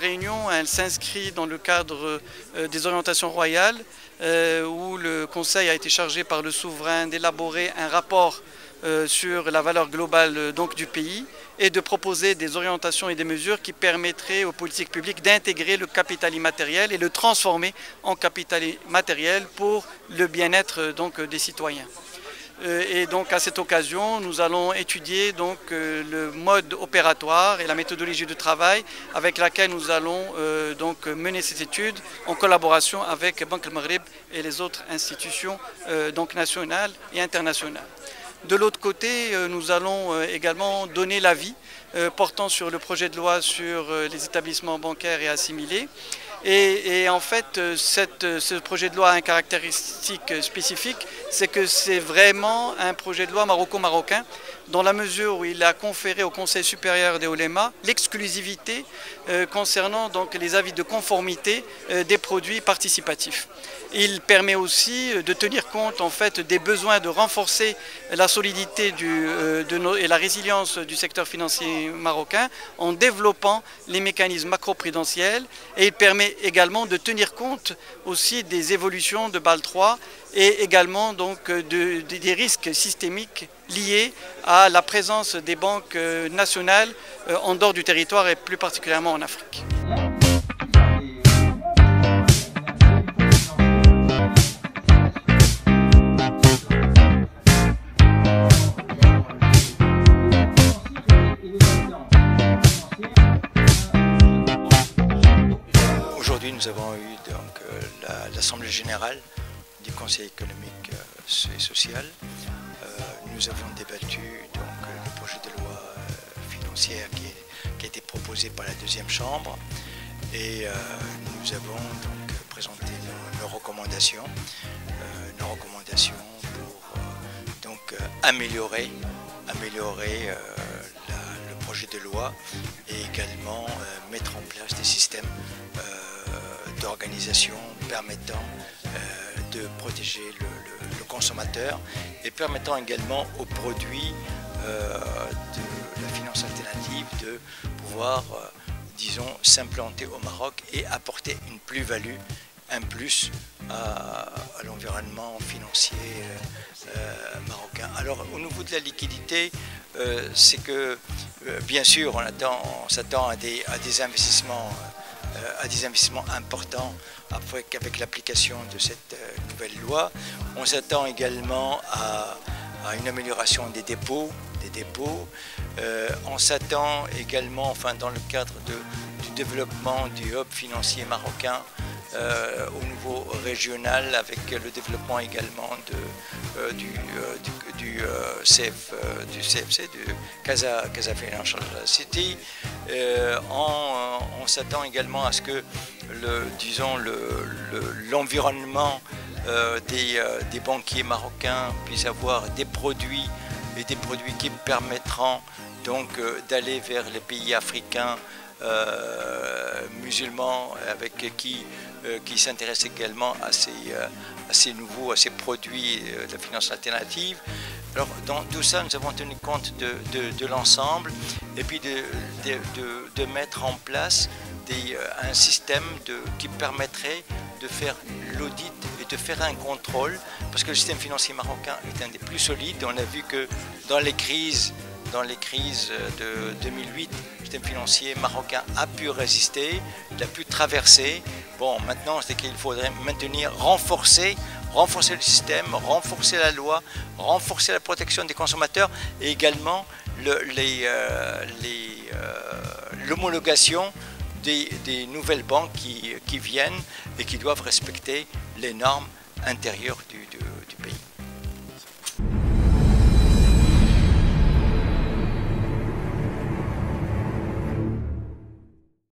réunion, elle s'inscrit dans le cadre des orientations royales où le Conseil a été chargé par le souverain d'élaborer un rapport sur la valeur globale donc, du pays et de proposer des orientations et des mesures qui permettraient aux politiques publiques d'intégrer le capital immatériel et le transformer en capital matériel pour le bien-être donc, des citoyens. Et donc à cette occasion, nous allons étudier donc, le mode opératoire et la méthodologie de travail avec laquelle nous allons donc mener cette étude en collaboration avec Banque El Maghreb et les autres institutions donc nationales et internationales. De l'autre côté, nous allons également donner l'avis portant sur le projet de loi sur les établissements bancaires et assimilés. Et en fait, ce projet de loi a une caractéristique spécifique, c'est que c'est vraiment un projet de loi maroco-marocain, dans la mesure où il a conféré au Conseil supérieur des oulémas l'exclusivité concernant donc, les avis de conformité des produits participatifs. Il permet aussi de tenir compte en fait, des besoins de renforcer la solidité et la résilience du secteur financier marocain en développant les mécanismes macro-prudentiels, et il permet également de tenir compte aussi des évolutions de Bâle III et également donc, des risques systémiques liés à la présence des banques nationales en dehors du territoire et plus particulièrement en Afrique. Aujourd'hui, nous avons eu l'Assemblée générale du Conseil économique et social. Nous avons débattu donc, le projet de loi financière qui a été proposé par la deuxième chambre, et nous avons donc présenté nos recommandations pour donc, améliorer le projet de loi et également mettre en place des systèmes d'organisation permettant de protéger le consommateur et permettant également aux produits de la finance alternative de pouvoir, disons, s'implanter au Maroc et apporter une plus-value, un plus à l'environnement financier marocain. Alors au niveau de la liquidité, c'est que bien sûr on s'attend à des investissements importants avec l'application de cette nouvelle loi. On s'attend également à une amélioration des dépôts. On s'attend également, enfin, dans le cadre du développement du hub financier marocain au niveau régional, avec le développement également du CFC, du Casa Financial City. On s'attend également à ce que l'environnement des banquiers marocains puisse avoir des produits qui permettront donc d'aller vers les pays africains musulmans avec qui s'intéressent également à ces produits de la finance alternative. Alors dans tout ça, nous avons tenu compte de l'ensemble et puis de mettre en place un système qui permettrait de faire l'audit et de faire un contrôle, parce que le système financier marocain est un des plus solides. On a vu que dans les crises de 2008, le système financier marocain a pu résister, il a pu traverser. Bon, maintenant, c'est qu'il faudrait renforcer le système, renforcer la loi, renforcer la protection des consommateurs et également l'homologation des nouvelles banques qui viennent et qui doivent respecter les normes intérieures